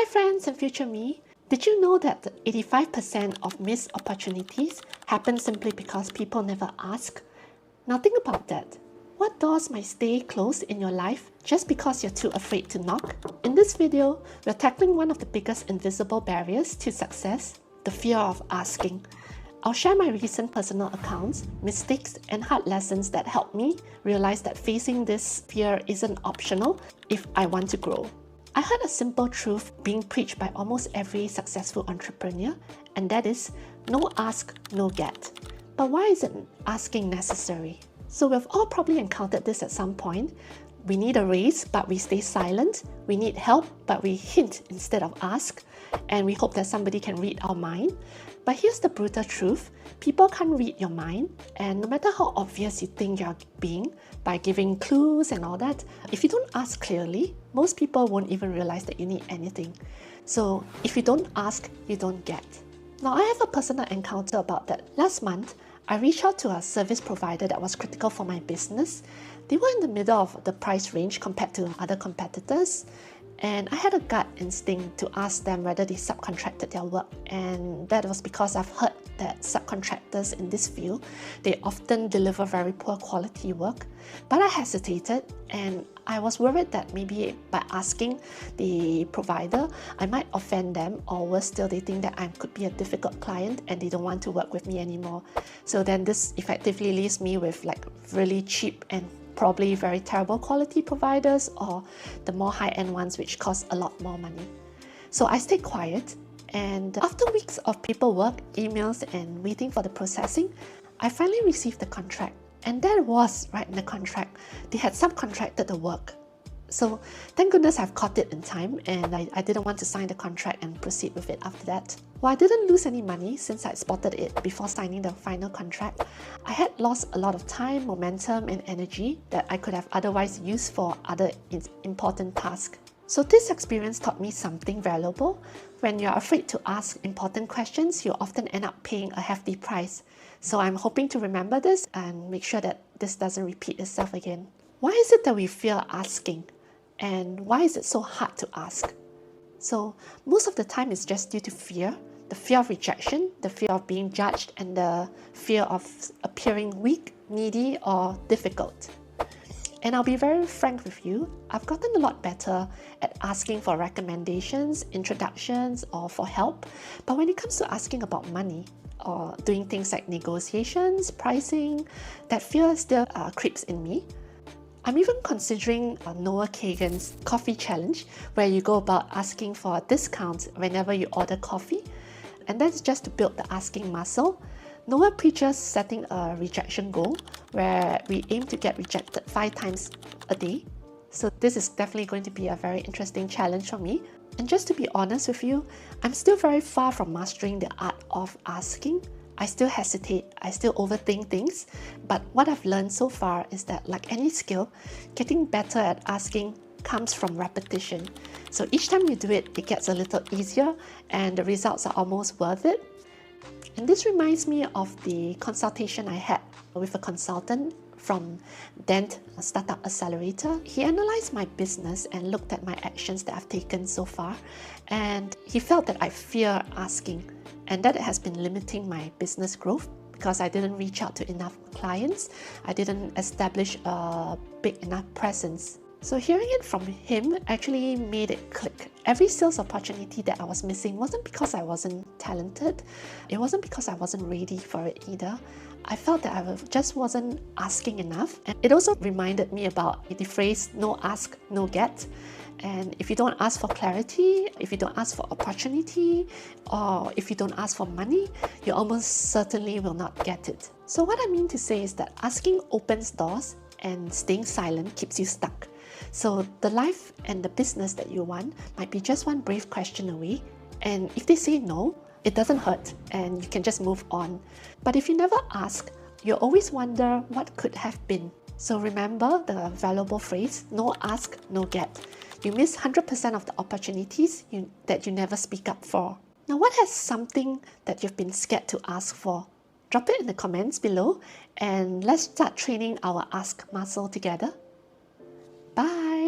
Hi friends and future me. Did you know that 85% of missed opportunities happen simply because people never ask? Now think about that. What doors might stay closed in your life just because you're too afraid to knock? In this video, we're tackling one of the biggest invisible barriers to success, the fear of asking. I'll share my recent personal accounts, mistakes, and hard lessons that helped me realize that facing this fear isn't optional if I want to grow. I heard a simple truth being preached by almost every successful entrepreneur, and that is, no ask, no get. But why isn't asking necessary? So we've all probably encountered this at some point. We need a raise, but we stay silent. We need help, but we hint instead of ask. And we hope that somebody can read our mind. But here's the brutal truth. People can't read your mind. And no matter how obvious you think you're being, by giving clues and all that, if you don't ask clearly, most people won't even realize that you need anything. So if you don't ask, you don't get. Now I have a personal encounter about that. Last month, I reached out to a service provider that was critical for my business. They were in the middle of the price range compared to other competitors, and I had a gut instinct to ask them whether they subcontracted their work, and that was because I've heard that subcontractors in this field, they often deliver very poor quality work. But I hesitated, and I was worried that maybe by asking the provider, I might offend them, or worse still, they think that I could be a difficult client and they don't want to work with me anymore. So then this effectively leaves me with like really cheap and probably very terrible quality providers, or the more high-end ones which cost a lot more money. So I stayed quiet, and after weeks of paperwork, emails, and waiting for the processing, I finally received the contract. And that was right in the contract. They had subcontracted the work. So thank goodness I've caught it in time, and I didn't want to sign the contract and proceed with it after that. While I didn't lose any money since I spotted it before signing the final contract, I had lost a lot of time, momentum, and energy that I could have otherwise used for other important tasks. So this experience taught me something valuable. When you're afraid to ask important questions, you often end up paying a hefty price. So I'm hoping to remember this and make sure that this doesn't repeat itself again. Why is it that we fear asking? And why is it so hard to ask? So most of the time it's just due to fear. The fear of rejection, the fear of being judged, and the fear of appearing weak, needy, or difficult. And I'll be very frank with you, I've gotten a lot better at asking for recommendations, introductions, or for help. But when it comes to asking about money, or doing things like negotiations, pricing, that fear still creeps in me. I'm even considering Noah Kagan's coffee challenge, where you go about asking for a discount whenever you order coffee. And that's just to build the asking muscle. Noah preaches setting a rejection goal, where we aim to get rejected 5 times a day. So this is definitely going to be a very interesting challenge for me. And just to be honest with you, I'm still very far from mastering the art of asking. I still hesitate, I still overthink things, but what I've learned so far is that, like any skill, getting better at asking comes from repetition. So each time you do it, it gets a little easier and the results are almost worth it. And this reminds me of the consultation I had with a consultant from Dent Startup Accelerator. He analyzed my business and looked at my actions that I've taken so far, and he felt that I fear asking, and that has been limiting my business growth because I didn't reach out to enough clients. I didn't establish a big enough presence. So hearing it from him actually made it click. Every sales opportunity that I was missing wasn't because I wasn't talented. It wasn't because I wasn't ready for it either. I felt that I just wasn't asking enough. And it also reminded me about the phrase, no ask, no get. And if you don't ask for clarity, if you don't ask for opportunity, or if you don't ask for money, you almost certainly will not get it. So what I mean to say is that asking opens doors and staying silent keeps you stuck. So the life and the business that you want might be just one brave question away. And if they say no, it doesn't hurt and you can just move on. But if you never ask, you always wonder what could have been. So remember the valuable phrase, no ask, no get. You miss 100% of the opportunities that you never speak up for. Now, what has something that you've been scared to ask for? Drop it in the comments below and let's start training our ask muscle together. Bye!